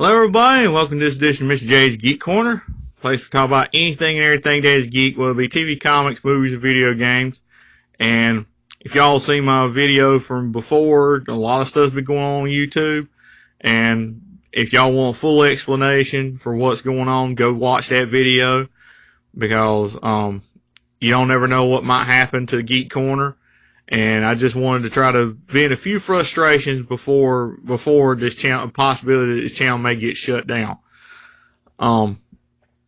Hello everybody, and welcome to this edition of Mr. J's Geek Corner. Place to talk about anything and everything that is geek, whether it be TV, comics, movies, or video games. And if y'all seen my video from before, a lot of stuff's been going on YouTube. And if y'all want a full explanation for what's going on, go watch that video. Because you don't ever know what might happen to Geek Corner. And I just wanted to try to vent a few frustrations before this channel, possibility that this channel may get shut down. And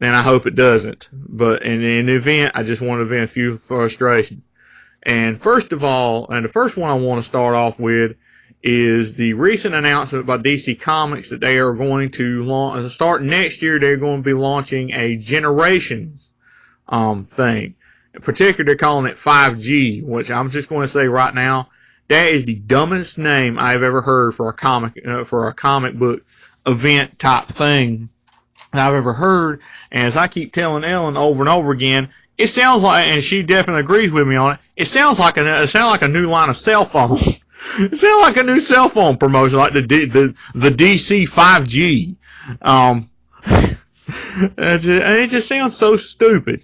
I hope it doesn't. But in the event, I just wanted to vent a few frustrations. And first of all, and the first one I want to start off with is the recent announcement by DC Comics that they are going to launch, starting next year, they're going to be launching a Generations thing. In particular, they're calling it 5G, which I'm just going to say right now, that is the dumbest name I've ever heard for a comic book event type thing that I've ever heard. And as I keep telling Ellen over and over again, it sounds like, and she definitely agrees with me on it, it sounds like a new line of cell phone. It sounds like a new cell phone promotion, like the DC 5G. It just sounds so stupid.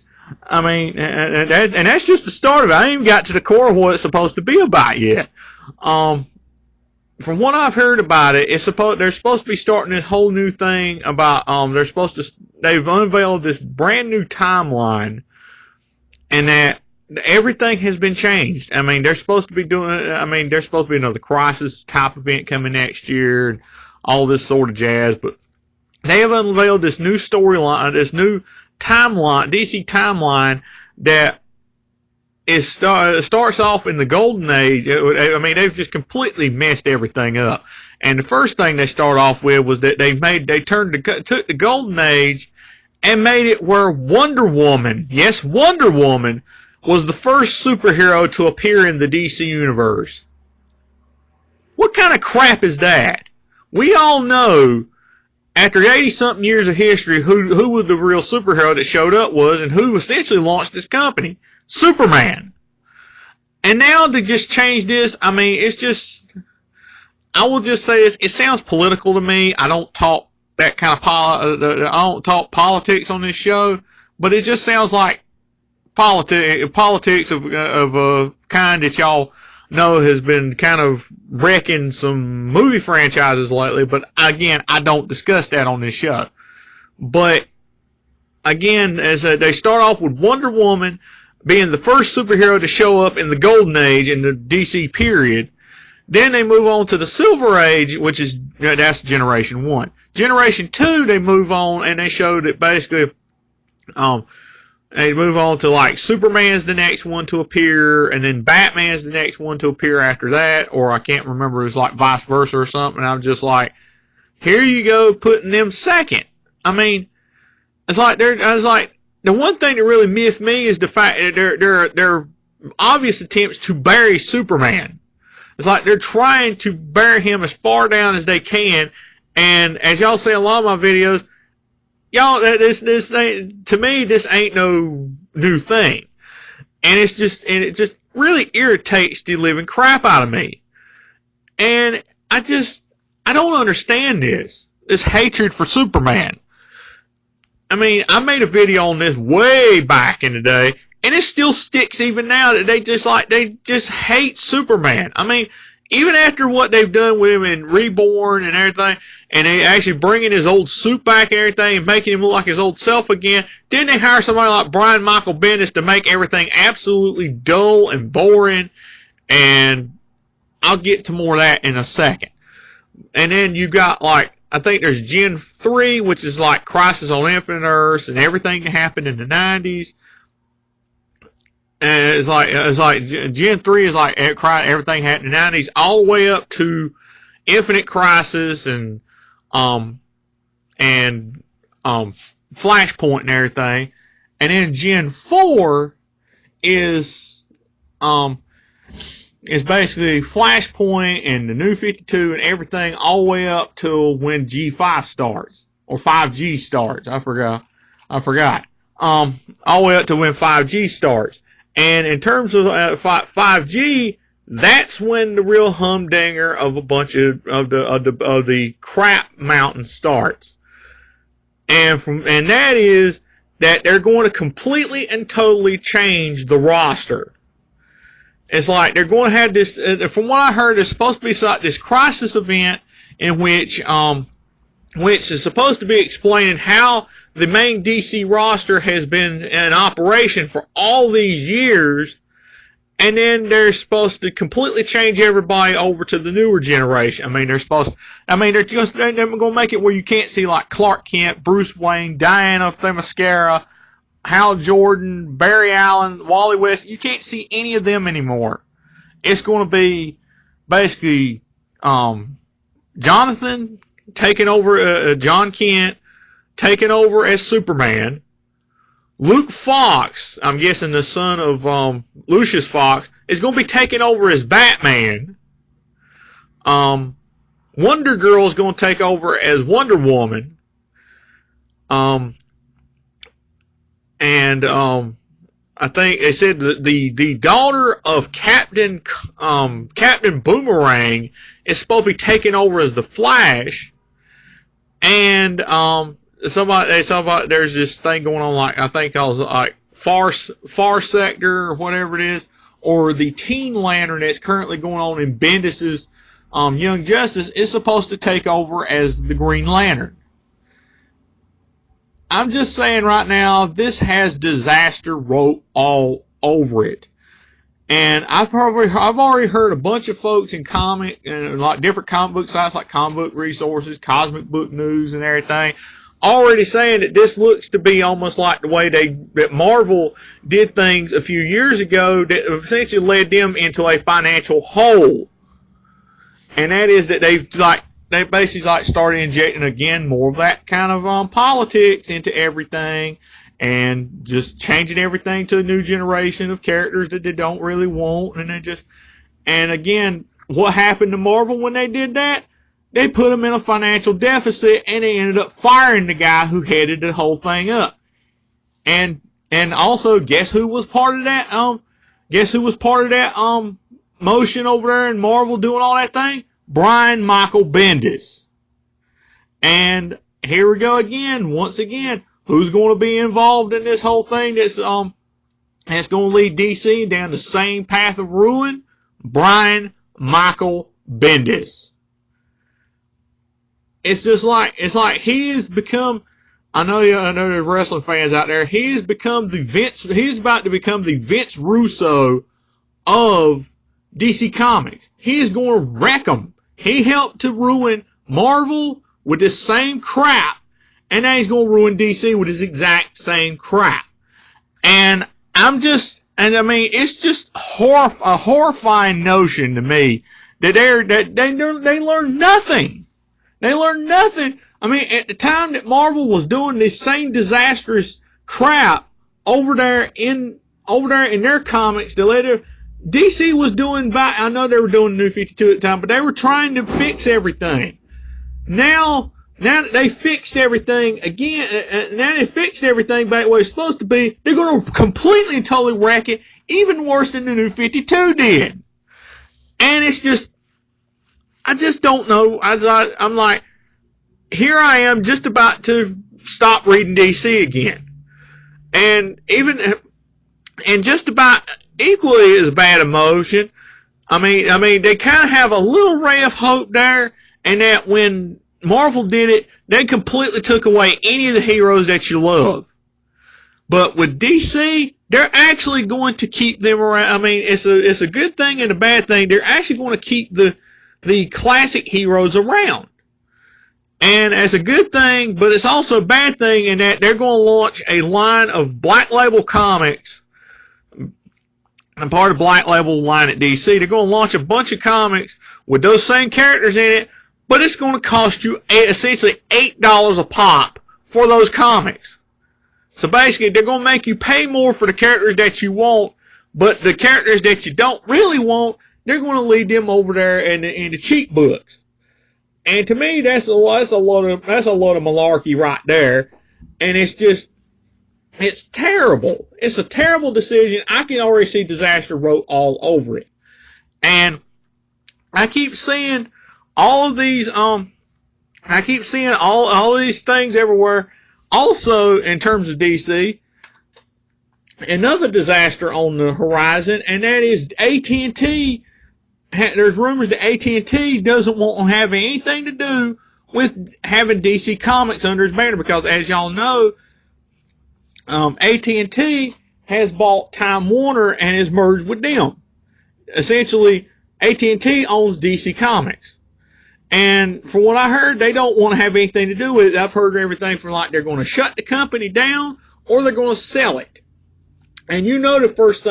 I mean, and that's just the start of it. I ain't even got to the core of what it's supposed to be about yet. From what I've heard about it, they're supposed to be starting this whole new thing about, they've unveiled this brand new timeline, and that everything has been changed. I mean, there's supposed to be another Crisis type event coming next year, and all this sort of jazz, but they have unveiled this new storyline, this new timeline, DC timeline, that starts off in the golden age. I mean, they've just completely messed everything up. And the first thing they start off with was that took the golden age and made it where Wonder Woman, yes, Wonder Woman, was the first superhero to appear in the DC universe. What kind of crap is that? We all know, after 80-something years of history, who was the real superhero that showed up was, and who essentially launched this company? Superman. And now they just change this. I mean, it's just, I will just say this, it sounds political to me. I don't talk that kind of I don't talk politics on this show, but it just sounds like politics of a kind that y'all know has been kind of wrecking some movie franchises lately, but again, I don't discuss that on this show. But again, they start off with Wonder Woman being the first superhero to show up in the Golden Age in the DC period. Then they move on to the Silver Age, that's Generation 1. Generation 2, they move on and they show that basically, they move on to like Superman's the next one to appear, and then Batman's the next one to appear after that, or I can't remember, it's like vice versa or something. And I'm just like, here you go, putting them second. I mean, it's like the one thing that really miffed me is the fact that they're obvious attempts to bury Superman. It's like they're trying to bury him as far down as they can, and as y'all see in a lot of my videos, y'all, this thing, to me, this ain't no new thing. And it just really irritates the living crap out of me. And I don't understand this hatred for Superman. I mean, I made a video on this way back in the day, and it still sticks even now that they just hate Superman. I mean, even after what they've done with him in Reborn and everything, and they actually bringing his old suit back and everything and making him look like his old self again, then they hire somebody like Brian Michael Bendis to make everything absolutely dull and boring, and I'll get to more of that in a second. And then you got, like, I think there's Gen 3, which is like Crisis on Infinite Earths and everything that happened in the 90s. And it's like Gen 3 is like everything happened in the 90s, all the way up to Infinite Crisis and Flashpoint and everything. And then Gen 4 is basically Flashpoint and the New 52 and everything all the way up till when G5 starts, or 5G starts. I forgot. All the way up to when 5G starts. And in terms of 5G, That's when the real humdinger of a bunch of the crap mountain starts. And that is that they're going to completely and totally change the roster. It's like they're going to have this, from what I heard, it's supposed to be like this crisis event in which is supposed to be explaining how the main DC roster has been in operation for all these years, and then they're supposed to completely change everybody over to the newer generation. I mean, they're going to make it where you can't see like Clark Kent, Bruce Wayne, Diana Themyscira, Hal Jordan, Barry Allen, Wally West. You can't see any of them anymore. It's going to be basically Jonathan taking over, John Kent taking over as Superman. Luke Fox, I'm guessing the son of Lucius Fox, is going to be taking over as Batman. Wonder Girl is going to take over as Wonder Woman. And I think they said the daughter of Captain Boomerang is supposed to be taking over as the Flash. And there's this thing going on, like I think it was like Far Sector or whatever it is, or the Teen Lantern that's currently going on in Bendis's Young Justice is supposed to take over as the Green Lantern. I'm just saying right now, this has disaster wrote all over it. And I've already heard a bunch of folks in comic and like different comic book sites like Comic Book Resources, Cosmic Book News, and everything, already saying that this looks to be almost like the way that Marvel did things a few years ago that essentially led them into a financial hole. And that is that they basically started injecting again more of that kind of politics into everything, and just changing everything to a new generation of characters that they don't really want, and again, what happened to Marvel when they did that? They put them in a financial deficit, and they ended up firing the guy who headed the whole thing up. And also, guess who was part of that? Motion over there in Marvel doing all that thing? Brian Michael Bendis. And here we go again. Once again, who's going to be involved in this whole thing that's going to lead DC down the same path of ruin? Brian Michael Bendis. It's like he has become, I know there's wrestling fans out there, he's about to become the Vince Russo of DC Comics. He is going to wreck them. He helped to ruin Marvel with this same crap, and now he's going to ruin DC with his exact same crap. And it's just a horrifying notion to me that they learn nothing. They learn nothing. I mean, at the time that Marvel was doing this same disastrous crap over there in their comics, DC was doing I know they were doing the New 52 at the time, but they were trying to fix everything. Now that they fixed everything again, now they fixed everything back where it's supposed to be, they're going to completely and totally wreck it, even worse than the New 52 did. And it's just, I just don't know. I'm like, here I am just about to stop reading DC again. And just about equally as bad emotion. I mean, they kind of have a little ray of hope there, and that when Marvel did it, they completely took away any of the heroes that you love. But with DC, they're actually going to keep them around. I mean, it's a good thing and a bad thing. They're actually going to keep the classic heroes around. And it's a good thing, but it's also a bad thing in that they're going to launch a line of Black Label comics. I'm part of Black Label line at DC. They're going to launch a bunch of comics with those same characters in it, but it's going to cost you essentially $8 a pop for those comics. So basically, they're going to make you pay more for the characters that you want, but the characters that you don't really want, they're going to leave them over there in the cheap books. And to me, that's a lot of malarkey right there. And it's terrible. It's a terrible decision. I can already see disaster wrote all over it. And I keep seeing all of these, I keep seeing all of these things everywhere. Also, in terms of DC, another disaster on the horizon, and that is AT&T. There's rumors that AT&T doesn't want to have anything to do with having DC Comics under its banner, because, as y'all know, AT&T has bought Time Warner and has merged with them. Essentially, AT&T owns DC Comics. And from what I heard, they don't want to have anything to do with it. I've heard everything from like they're going to shut the company down or they're going to sell it. And you know the first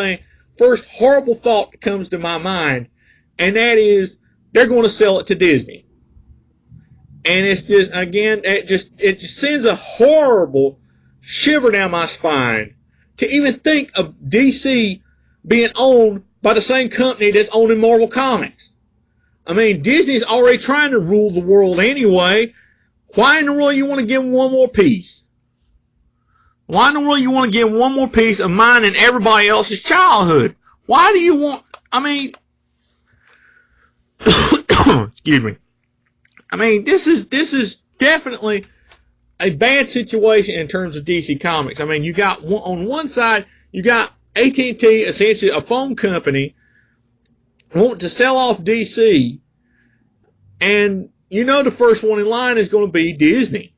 horrible thought that comes to my mind, and that is they're going to sell it to Disney. And it's just, again, it just sends a horrible shiver down my spine to even think of DC being owned by the same company that's owning Marvel Comics. I mean, Disney's already trying to rule the world anyway. Why in the world you want to give them one more piece? Why in the world you want to give one more piece of mine and everybody else's childhood? Why do you want, I mean, excuse me. I mean, this is definitely a bad situation in terms of DC Comics. I mean, you got on one side, you got AT&T, essentially a phone company, wanting to sell off DC, and you know the first one in line is going to be Disney.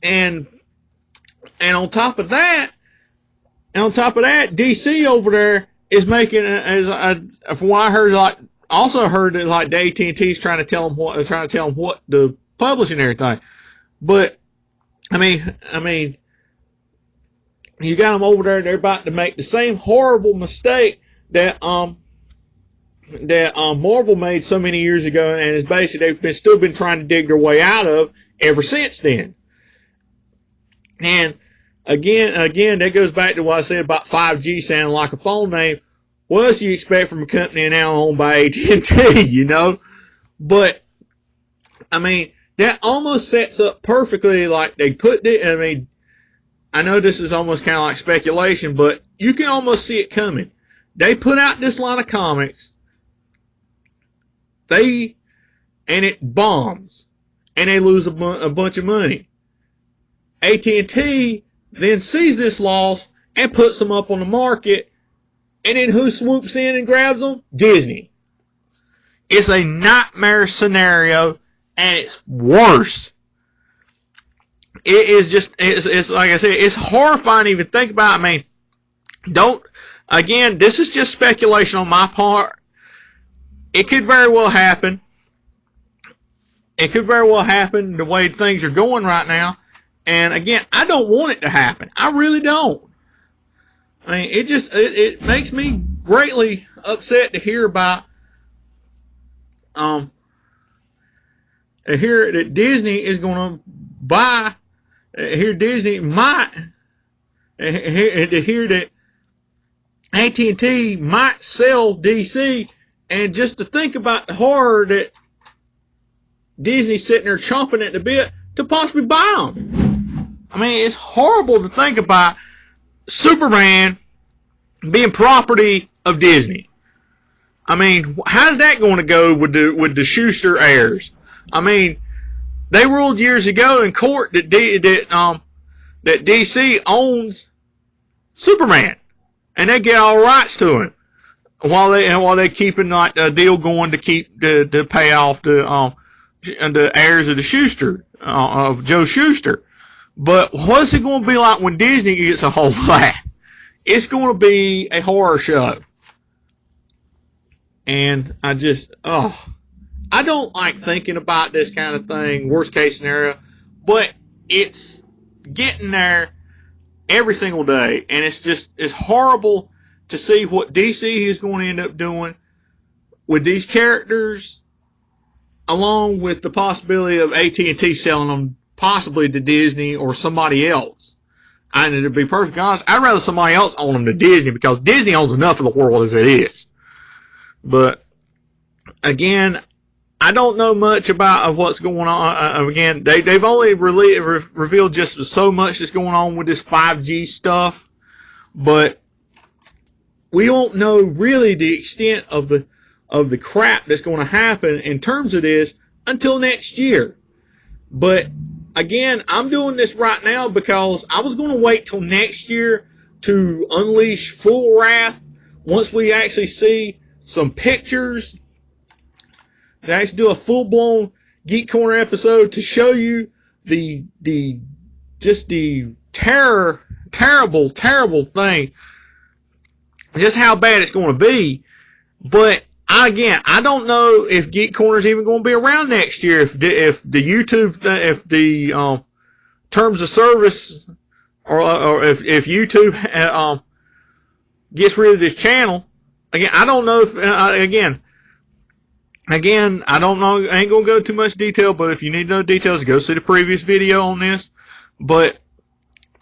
And on top of that, DC over there is making, from what I heard, also heard that like the AT&T's trying to tell them what to publish and everything. But I mean, you got them over there. They're about to make the same horrible mistake that Marvel made so many years ago, and it's basically they've still been trying to dig their way out of ever since then. And again, that goes back to what I said about 5G sounding like a phone name. What else do you expect from a company now owned by AT&T, you know? But, I mean, that almost sets up perfectly, like they put it, I mean, I know this is almost kind of like speculation, but you can almost see it coming. They put out this line of comics, and it bombs, and they lose a bunch of money. AT&T then sees this loss and puts them up on the market, and then who swoops in and grabs them? Disney. It's a nightmare scenario, and it's worse. It is just, it's like I said, it's horrifying to even think about. I mean, again, this is just speculation on my part. It could very well happen. It could very well happen the way things are going right now. And again, I don't want it to happen. I really don't. I mean, it makes me greatly upset to hear about, to hear that Disney is going to buy, hear Disney might, to hear that AT&T might sell DC, and just to think about the horror that Disney's sitting there chomping at the bit to possibly buy them. I mean, it's horrible to think about Superman being property of Disney. I mean, how's that going to go with the Schuster heirs? I mean, they ruled years ago in court that DC owns Superman, and they get all rights to him while they keeping like a deal going to keep to pay off the heirs of the Schuster of Joe Schuster. But what's it going to be like when Disney gets a hold of that? It's going to be a horror show. And I don't like thinking about this kind of thing, worst case scenario, but it's getting there every single day. And it's horrible to see what DC is going to end up doing with these characters, along with the possibility of AT&T selling them possibly to Disney or somebody else. And to be perfectly honest, I'd rather somebody else own them to Disney, because Disney owns enough of the world as it is. But again, I don't know much about what's going on. Again, they've only revealed just so much that's going on with this 5G stuff. But we don't know really the extent of the crap that's going to happen in terms of this until next year. But again, I'm doing this right now because I was going to wait till next year to unleash full wrath once we actually see some pictures, to actually do a full-blown Geek Corner episode to show you the terrible thing, just how bad it's going to be. But I don't know if Geek Corner is even going to be around next year. If the YouTube, if the terms of service, or if YouTube gets rid of this channel, again, I don't know if again, I don't know. I ain't gonna go too much detail, but if you need to know details, go see the previous video on this. But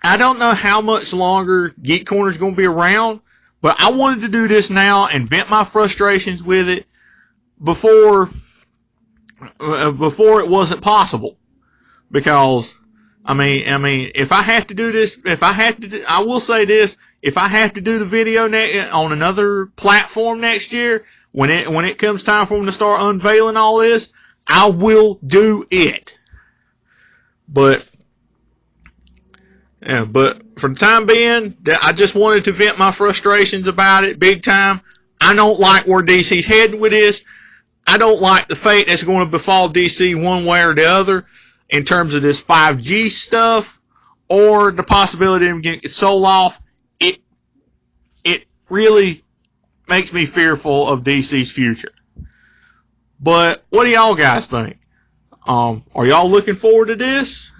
I don't know how much longer Geek Corner is gonna be around. But I wanted to do this now and vent my frustrations with it before it wasn't possible. Because I mean, if I have to do this, I will say this: if I have to do the video on another platform next year, when it comes time for them to start unveiling all this, I will do it. But for the time being, I just wanted to vent my frustrations about it big time. I don't like where DC's heading with this. I don't like the fate that's going to befall DC one way or the other in terms of this 5G stuff or the possibility of them getting sold off. It really makes me fearful of DC's future. But what do y'all guys think? Are y'all looking forward to this?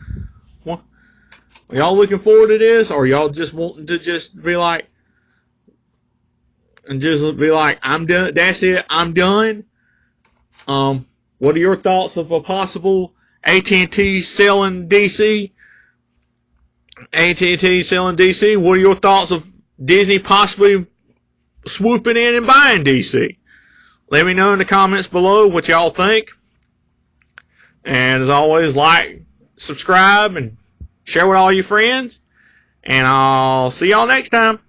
Are y'all looking forward to this, or y'all just wanting to just be like, I'm done, that's it, I'm done? What are your thoughts of a possible AT&T selling DC? AT&T selling DC? What are your thoughts of Disney possibly swooping in and buying DC? Let me know in the comments below what y'all think. And as always, like, subscribe, and share with all your friends, and I'll see y'all next time.